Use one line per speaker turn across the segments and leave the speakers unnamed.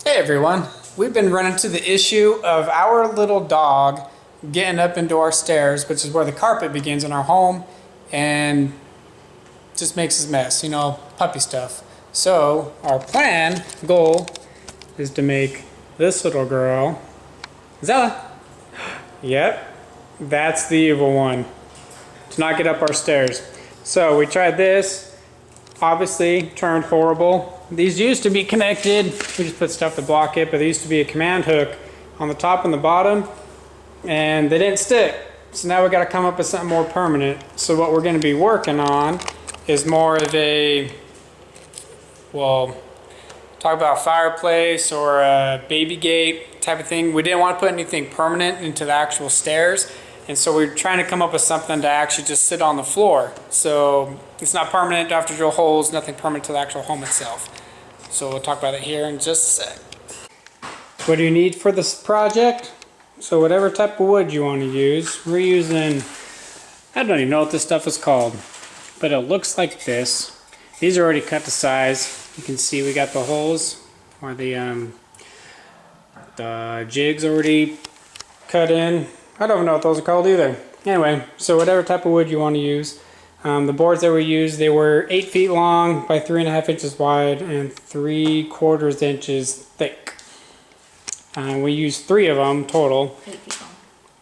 Hey everyone, we've been running into the issue of our little dog getting up into our stairs, which is where the carpet begins in our home, and just makes us mess, you know, puppy stuff. So our goal is to make this little girl, Zella. Yep, that's the evil one, to not get up our stairs. So we tried this, obviously turned horrible. These used to be connected, we just put stuff to block it, but there used to be a command hook on the top and the bottom, and they didn't stick. So now we got to come up with something more permanent. So what we're going to be working on is more of a, well, talk about a fireplace or a baby gate type of thing. We didn't want to put anything permanent into the actual stairs, and so we're trying to come up with something to actually just sit on the floor. So it's not permanent, don't have to drill holes, nothing permanent to the actual home itself. So we'll talk about it here in just a sec. What do you need for this project? So whatever type of wood you want to use, we're using, I don't even know what this stuff is called, but it looks like this. These are already cut to size. You can see we got the holes, or the jigs already cut in. I don't know what those are called either. Anyway, so whatever type of wood you want to use. The boards that we used, they were 8 feet long by 3.5 inches wide and 3/4 inches thick. We used 3 of them total.
8 feet long.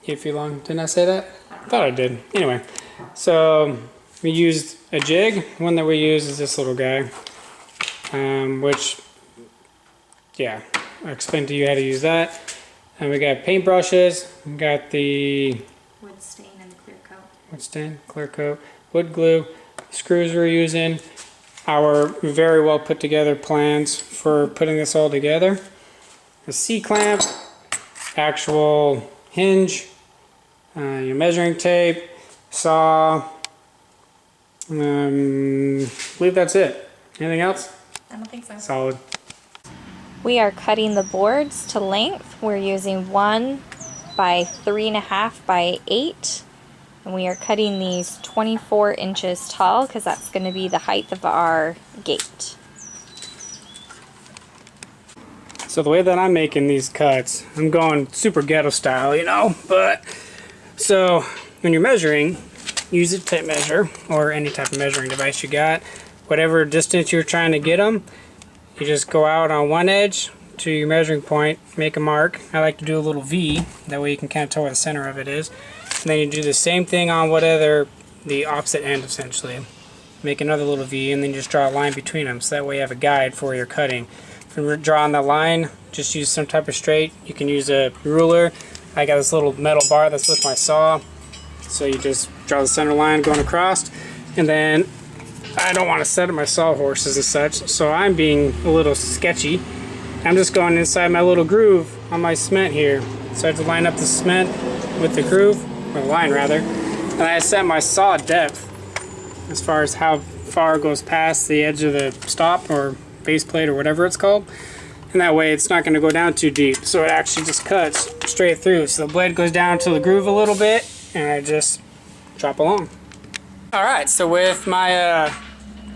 8 feet long. Didn't I say that? I thought I did. Anyway, so we used a jig. One that we use is this little guy, which, yeah, I'll explain to you how to use that. And we got paintbrushes. We got the
Wood stain and the clear coat.
wood stain, clear coat, wood glue, screws we're using, our very well put together plans for putting this all together, a C-clamp, actual hinge, your measuring tape, saw, I believe that's it. Anything else?
I don't think so.
Solid.
We are cutting the boards to length. We're using 1 by 3.5 by 8. And we are cutting these 24 inches tall because that's going to be the height of our gate.
So the way that I'm making these cuts, I'm going super ghetto style, you know, but so when you're measuring, use a tape measure or any type of measuring device you got. Whatever distance you're trying to get them, you just go out on one edge to your measuring point, make a mark. I like to do a little V, that way you can kind of tell where the center of it is. And then you do the same thing on the opposite end essentially. Make another little V and then you just draw a line between them, so that way you have a guide for your cutting. If you're drawing the line, just use some type of straight. You can use a ruler. I got this little metal bar that's with my saw. So you just draw the center line going across, and then I don't want to set up my sawhorses and such, so I'm being a little sketchy. I'm just going inside my little groove on my cement here. So I have to line up the cement with the groove, or the line rather, and I set my saw depth as far as how far it goes past the edge of the stop or base plate or whatever it's called. And that way it's not going to go down too deep, so it actually just cuts straight through. So the blade goes down to the groove a little bit, and I just drop along. Alright, so with my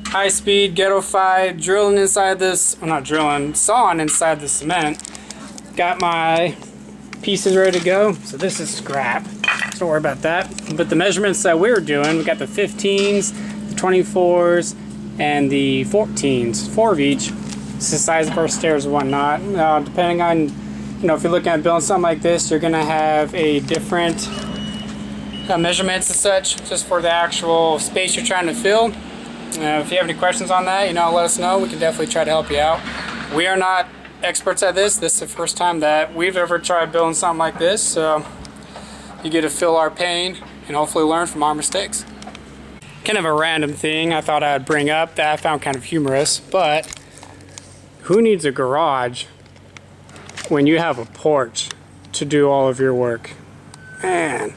high-speed ghetto-fied drilling inside this, well, not drilling, sawing inside the cement, got my pieces ready to go. So this is scrap, so don't worry about that. But the measurements that we were doing, we got the 15s, the 24s, and the 14s, 4 of each. It's the size of our stairs and whatnot. Depending on, you know, if you're looking at building something like this, you're gonna have a different measurements and such, just for the actual space you're trying to fill. If you have any questions on that, you know, let us know. We can definitely try to help you out. We are not experts at this. This is the first time that we've ever tried building something like this, so you get to feel our pain and hopefully learn from our mistakes. Kind of a random thing I thought I'd bring up that I found kind of humorous, but who needs a garage when you have a porch to do all of your work? Man.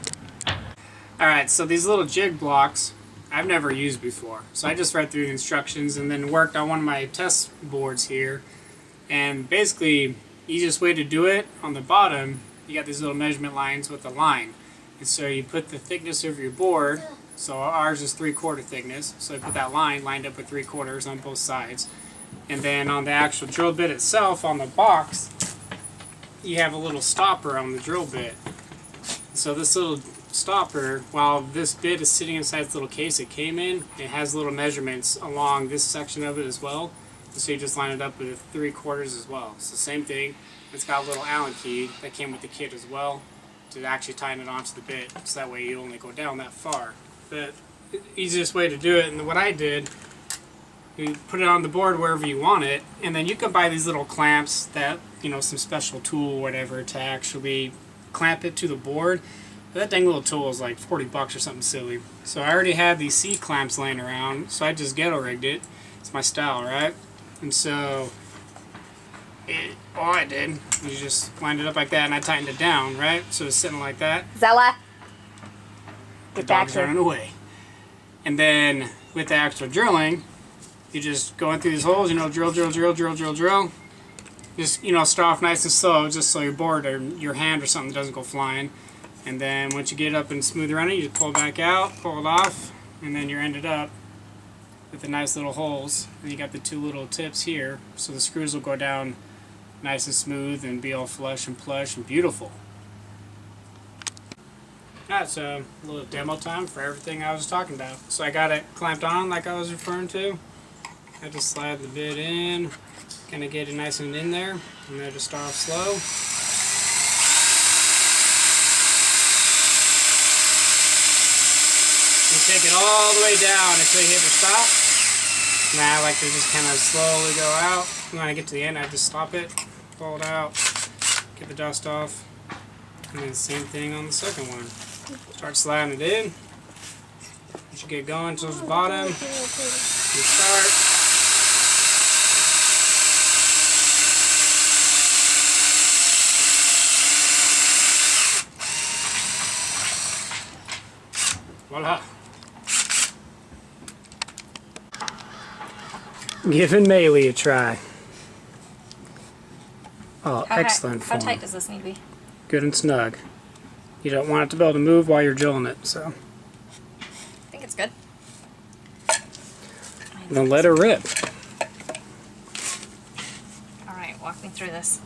Alright, so these little jig blocks I've never used before. So I just read through the instructions and then worked on one of my test boards here. And basically, easiest way to do it, on the bottom, you got these little measurement lines with a line. And so you put the thickness of your board, so ours is 3/4 thickness, so you put that line lined up with 3/4 on both sides. And then on the actual drill bit itself, on the box, you have a little stopper on the drill bit. So this little stopper, while this bit is sitting inside this little case it came in, it has little measurements along this section of it as well. So you just line it up with 3/4 as well. So same thing. It's got a little Allen key that came with the kit as well to actually tighten it onto the bit. So that way you only go down that far. The easiest way to do it, and what I did, you put it on the board wherever you want it, and then you can buy these little clamps that, you know, some special tool or whatever to actually clamp it to the board. That dang little tool is like 40 bucks or something silly. So I already had these C-clamps laying around, so I just ghetto rigged it. It's my style, right? And so all I did was just lined it up like that, and I tightened it down, right? So it's sitting like that.
Zella,
The
get back
dog's
here.
running away. And then with the actual drilling, you just go in through these holes, you know, drill, drill, drill, drill, drill, drill. Just, you know, start off nice and slow, just so your board or your hand or something doesn't go flying. And then once you get up and smooth around it, you just pull it back out, pull it off, and then you're ended up with the nice little holes. And you got the 2 little tips here, so the screws will go down nice and smooth and be all flush and plush and beautiful. That's a little demo time for everything I was talking about. So I got it clamped on like I was referring to. I just slide the bit in, kind of get it nice and in there, and then just start off slow. You take it all the way down until you hit the stop. And I like to just kind of slowly go out. And when I get to the end, I just stop it, pull it out, get the dust off, and then same thing on the second one. Start sliding it in. Once you get going towards the bottom, you start. Voila. Giving Maylee a try. Oh, excellent
How
form.
tight does this need to be?
Good and snug. You don't want it to be able to move while you're drilling it, so.
I think it's good.
Then let it rip.
Alright, walk me through this.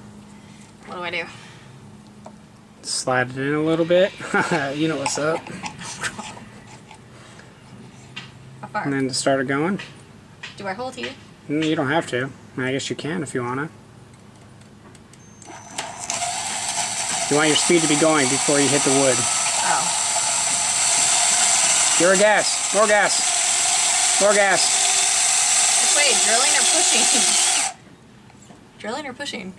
What do I do?
Slide it in a little bit. You know what's up.
How far?
And then to start it going.
Do I hold here?
You don't have to. I guess you can if you want to. You want your speed to be going before you hit the wood.
Oh.
Give her gas. More gas. More gas.
Which way? Drilling or pushing? Drilling or pushing?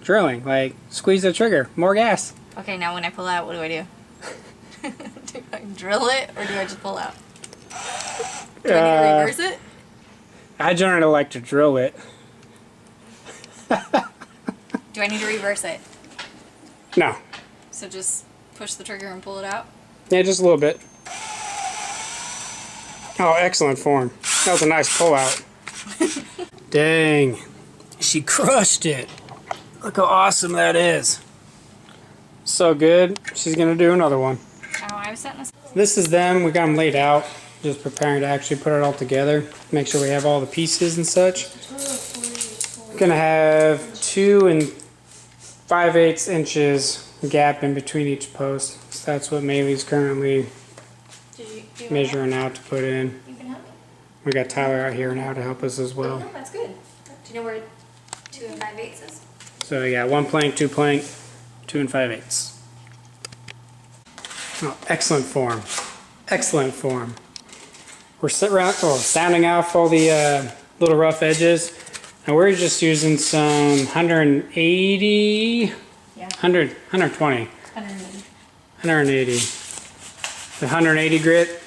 Drilling. Like, squeeze the trigger. More gas.
Okay, now when I pull out, what do I do? Do I drill it or do I just pull out? Do I need to reverse it?
I generally like to drill it.
Do I need to reverse it?
No.
So just push the trigger and pull it out?
Yeah, just a little bit. Oh, excellent form. That was a nice pull out. Dang. She crushed it. Look how awesome that is. So good. She's going to do another one.
Oh, I was setting this.
This is them. We got them laid out. Just preparing to actually put it all together. Make sure we have all the pieces and such. Gonna have 2 5/8 inches gap in between each post. So that's what Maylee's currently measuring out to put in.
You can help me.
We got Tyler out here now to help us as well.
No, that's good. Do you know where 2 5/8 is?
So yeah, 1 plank, 2 plank, 2 5/8. Oh, excellent form. Excellent form. We're sanding off all the little rough edges. And we're just using some 180,
Yeah.
120,
180.
180. The 180 grit.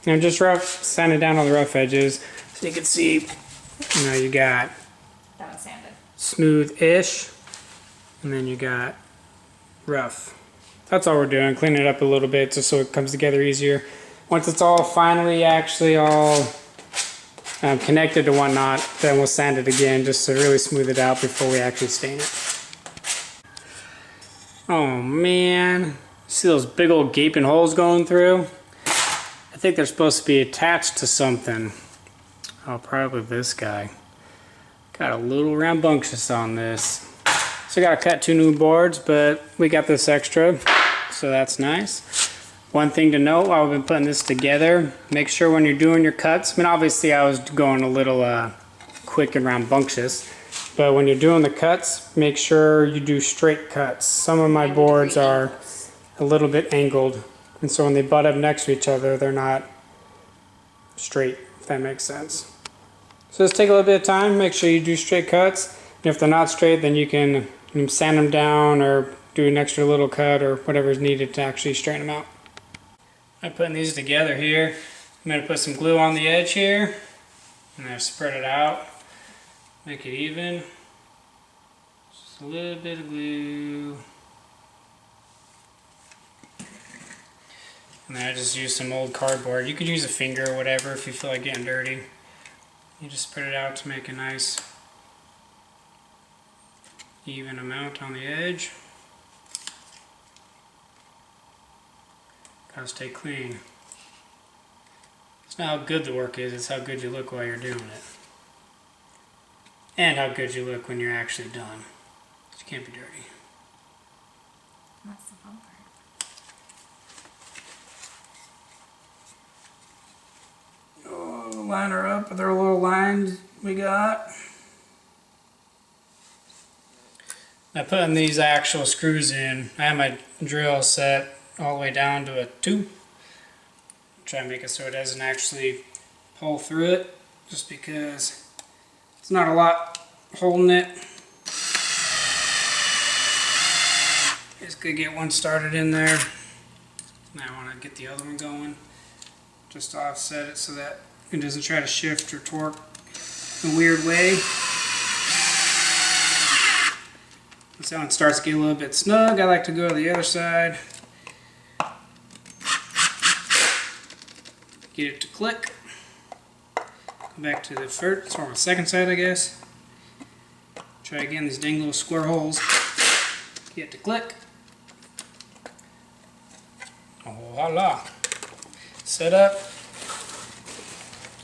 And just sanding down all the rough edges. So you can see, you know, you got
That was sanded.
smooth-ish. And then you got rough. That's all we're doing. Cleaning it up a little bit just so it comes together easier. Once it's all finally actually all connected to whatnot, then we'll sand it again just to really smooth it out before we actually stain it. Oh man, see those big old gaping holes going through? I think they're supposed to be attached to something. Oh, probably this guy. Got a little rambunctious on this. So I gotta cut 2 new boards, but we got this extra, so that's nice. One thing to note while we've been putting this together, make sure when you're doing your cuts, I mean obviously I was going a little quick and rambunctious, but when you're doing the cuts, make sure you do straight cuts. Some of my boards are a little bit angled, and so when they butt up next to each other, they're not straight, if that makes sense. So just take a little bit of time, make sure you do straight cuts, and if they're not straight, then you can sand them down or do an extra little cut or whatever is needed to actually straighten them out. I'm putting these together here. I'm going to put some glue on the edge here, and I spread it out, make it even. Just a little bit of glue. And then I just use some old cardboard. You could use a finger or whatever if you feel like getting dirty. You just spread it out to make a nice even amount on the edge. Gotta stay clean. It's not how good the work is, it's how good you look while you're doing it. And how good you look when you're actually done. You can't be dirty.
That's the fun part.
Oh, line her up with our little lines we got. Now putting these actual screws in, I have my drill set all the way down to a 2. Try and make it so it doesn't actually pull through it, just because it's not a lot holding it. Just gonna get one started in there. Now I want to get the other one going. Just offset it so that it doesn't try to shift or torque in a weird way. Once that one starts to get a little bit snug, I like to go to the other side. Get it to click. Go back to the first, or the second side I guess. Try again these dang little square holes. Get it to click. Oh voila. Set up.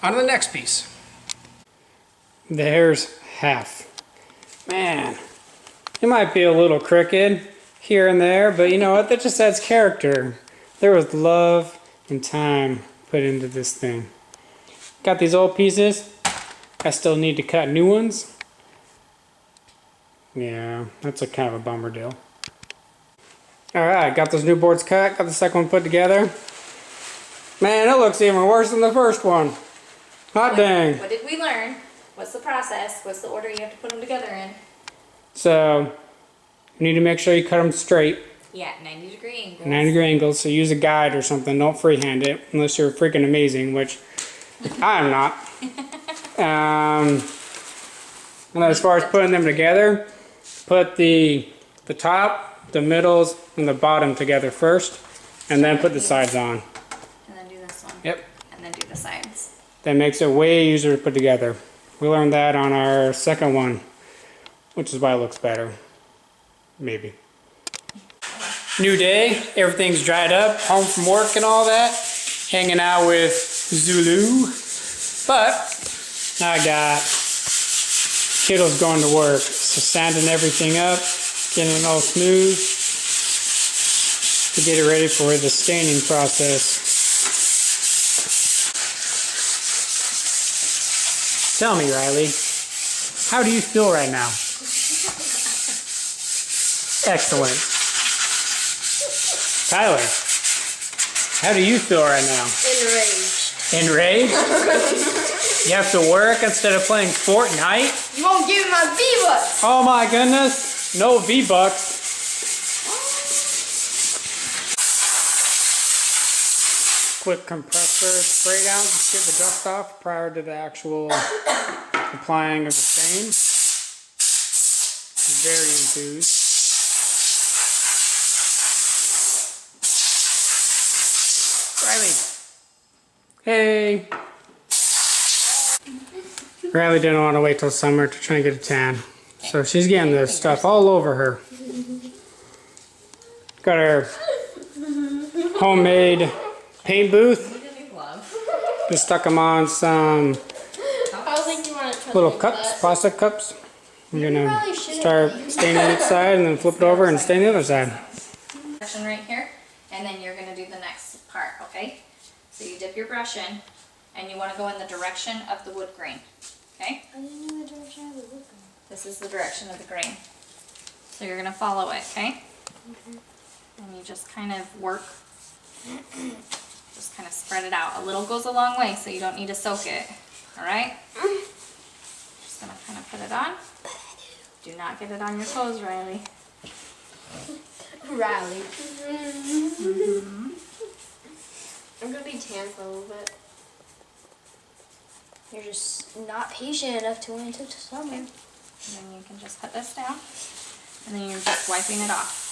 On to the next piece. There's half. Man, it might be a little crooked here and there, but you know what? That just adds character. There was love and time put into this thing. Got these old pieces. I still need to cut new ones. Yeah, that's a kind of a bummer deal. Alright, got those new boards cut, got the second one put together. Man, it looks even worse than the first one. Hot dang.
What did we learn? What's the process? What's the order you have to put them together in?
So, you need to make sure you cut them straight.
Yeah, 90-degree angles.
90-degree angles, so use a guide or something. Don't freehand it, unless you're freaking amazing, which I am not. And as far as putting them together, put the top, the middles, and the bottom together first, and then put the sides on.
And then do this one.
Yep.
And then do the sides.
That makes it way easier to put together. We learned that on our second one, which is why it looks better. Maybe. New day, everything's dried up, home from work and all that, hanging out with Zulu, but I got kiddos going to work, so sanding everything up, getting it all smooth to get it ready for the staining process. Tell me, Riley, how do you feel right now? Excellent. Tyler, how do you feel right now?
Enraged.
Enraged? You have to work instead of playing Fortnite?
You won't give me my V-Bucks!
Oh my goodness, no V-Bucks. Quick compressor spray down to get the dust off prior to the actual applying of the stain. I'm very enthused. Riley. Hey. Riley didn't want to wait till summer to try and get a tan. So she's getting this stuff all over her. Got her homemade paint booth. Just stuck them on some
I was like, you want to
little cups, plastic cups. You're gonna start staining each side and then flip it over and stain the other side.
Section right here, and then you're gonna do the next part, okay? So you dip your brush in, and you wanna go in the direction of the wood grain, okay?
I didn't know the direction of the wood grain.
This is the direction of the grain. So you're gonna follow it, okay? And you just kind of work, just kind of spread it out. A little goes a long way, so you don't need to soak it, all right? Just gonna kind of put it on. Do not get it on your clothes, Riley.
Riley. I'm gonna be tan for a little bit. You're just not patient enough to wait until summer.
Okay. And then you can just put this down, and then you're just wiping it off.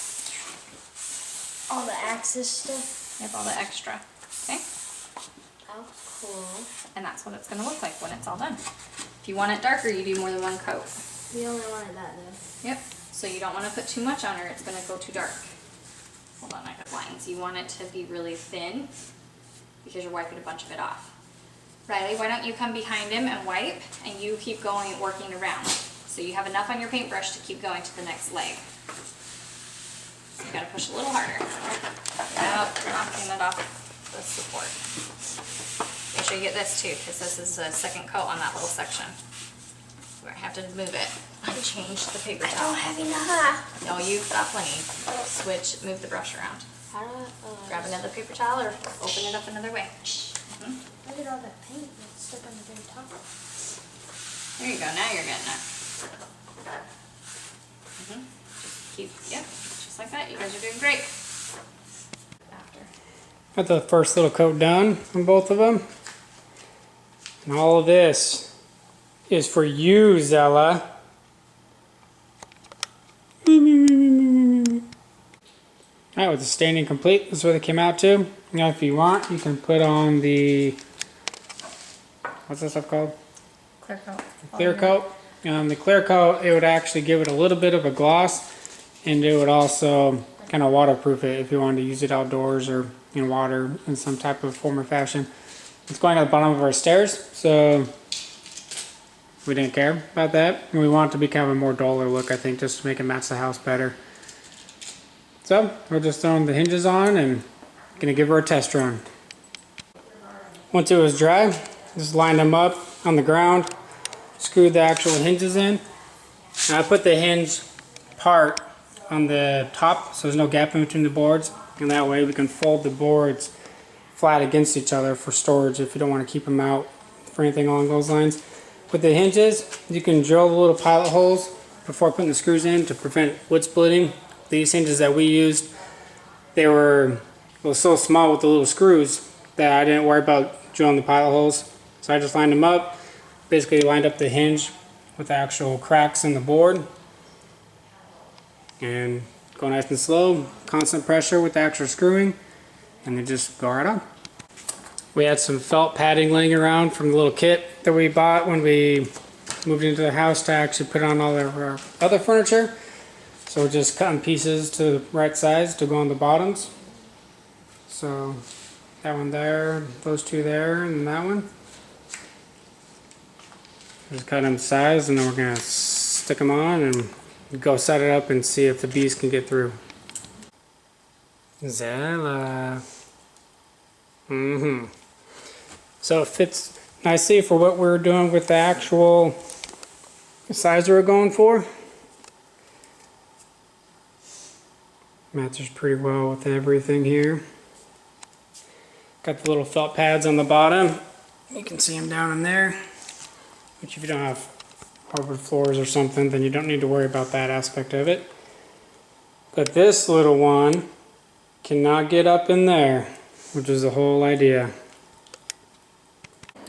All the excess stuff.
You have all the extra, okay?
Oh, cool.
And that's what it's gonna look like when it's all done. If you want it darker, you do more than one coat.
We only wanted that though.
Yep. So you don't want to put too much on, or it's gonna go too dark. Hold on, I got lines. You want it to be really thin because you're wiping a bunch of it off. Riley, why don't you come behind him and wipe, and you keep going, working around. So you have enough on your paintbrush to keep going to the next leg. So you gotta push a little harder. Yep, knocking it off the support. Make sure you get this too, because this is a second coat on that little section. We're gonna have to move it. I changed the paper
I
towel.
don't have enough.
No, you've got plenty. Switch, move the brush around.
How do I,
Grab another paper towel or open it up another way.
look at all that paint that's stuck on the very top.
There you go, now you're getting it. Just keep, yep, just like that. You guys are doing great. After.
Got the first little coat done on both of them. And all of this is for you, Zella. Alright, with the staining complete, this is what it came out to. Now if you want, you can put on the, what's this stuff called?
Clear coat.
Clear coat. The clear coat, it would actually give it a little bit of a gloss, and it would also kind of waterproof it if you wanted to use it outdoors or in water in some type of form or fashion. It's going at the bottom of our stairs, so we didn't care about that. And we want it to be kind of a more duller look, I think, just to make it match the house better. So we're just throwing the hinges on and gonna give her a test run. Once it was dry, just lined them up on the ground, screwed the actual hinges in. And I put the hinge part on the top so there's no gap in between the boards, and that way we can fold the boards flat against each other for storage if you don't want to keep them out for anything along those lines. With the hinges, you can drill the little pilot holes before putting the screws in to prevent wood splitting. These hinges that we used, they were so small with the little screws that I didn't worry about drilling the pilot holes. So I just lined them up, basically lined up the hinge with the actual cracks in the board. And go nice and slow, constant pressure with the actual screwing, and they just go right on. We had some felt padding laying around from the little kit that we bought when we moved into the house to actually put on all of our other furniture. So we're just cutting pieces to the right size to go on the bottoms. So that one there, those two there, and that one. Just cut them to size, and then we're gonna stick them on and go set it up and see if the bees can get through. Zella. So it fits nicely for what we're doing with the actual size we're going for. Matches pretty well with everything here. Got the little felt pads on the bottom. You can see them down in there. Which if you don't have hardwood floors or something, then you don't need to worry about that aspect of it. But this little one cannot get up in there, which is the whole idea.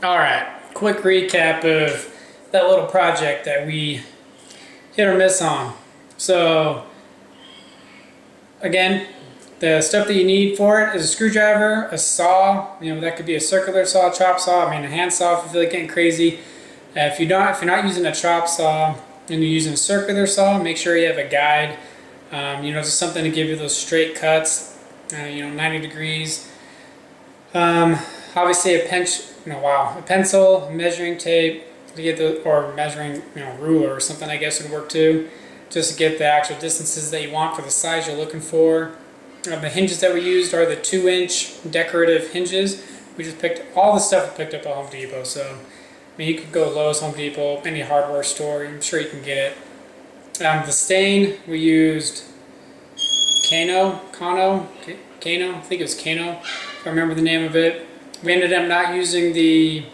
Alright, quick recap of that little project that we hit or miss on. So, again, the stuff that you need for it is a screwdriver, a saw, that could be a circular saw, chop saw, a hand saw if you feel like getting crazy. If you're not using a chop saw and you're using a circular saw, make sure you have a guide. Just something to give you those straight cuts, 90 degrees. Obviously a pencil, measuring tape, to get the, or measuring, ruler or something, I guess would work too, just to get the actual distances that you want for the size you're looking for. The hinges that we used are the 2-inch decorative hinges. We just picked all the stuff we picked up at Home Depot. So, I mean, you could go Lowe's, Home Depot, any hardware store. I'm sure you can get it. The stain we used Kano, I think it was Kano, if I remember the name of it. We ended up not using the,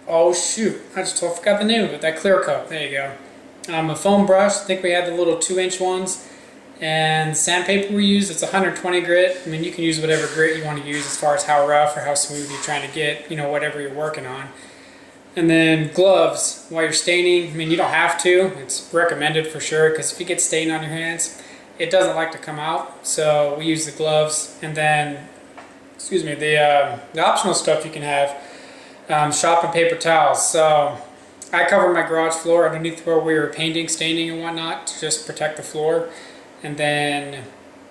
oh shoot, I forgot the name of it, that clear coat, there you go. A foam brush, I think we had the little 2-inch ones. And sandpaper we used, it's 120 grit. I mean, you can use whatever grit you want to use as far as how rough or how smooth you're trying to get, whatever you're working on. And then gloves, while you're staining, I mean, you don't have to. It's recommended for sure, because if you get stain on your hands, it doesn't like to come out. So we use the gloves. And then, the optional stuff you can have, shop and paper towels. So I covered my garage floor underneath where we were painting, staining and whatnot to just protect the floor. And then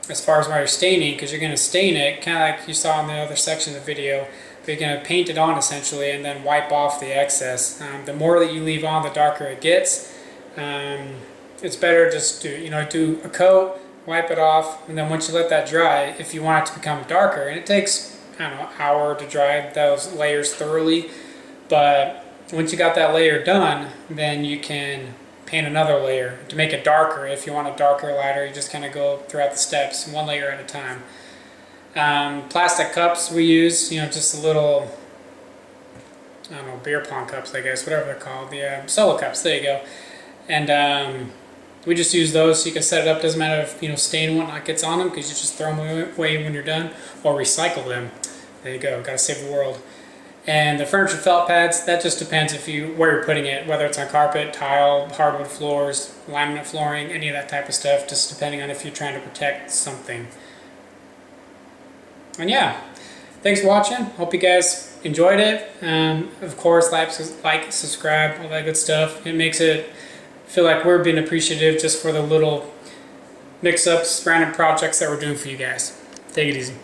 as far as while you're staining, because you're going to stain it, kind of like you saw in the other section of the video, but you're going to paint it on essentially and then wipe off the excess. The more that you leave on, the darker it gets. It's better just to do a coat, wipe it off, and then once you let that dry, if you want it to become darker, and it takes, I don't know, an hour to dry those layers thoroughly, but once you got that layer done, then you can paint another layer to make it darker. If you want a darker, lighter, you just kind of go throughout the steps, one layer at a time. Plastic cups we use, just a little, I don't know, beer pong cups, I guess, whatever they're called, the solo cups, there you go. And we just use those so you can set it up. Doesn't matter if stain and whatnot gets on them, because you just throw them away when you're done, or recycle them. There you go, gotta save the world. And the furniture felt pads, that just depends where you're putting it, whether it's on carpet, tile, hardwood floors, laminate flooring, any of that type of stuff, just depending on if you're trying to protect something. And yeah, thanks for watching. Hope you guys enjoyed it. Of course, like, subscribe, all that good stuff. It makes it feel like we're being appreciative just for the little mix-ups, random projects that we're doing for you guys. Take it easy.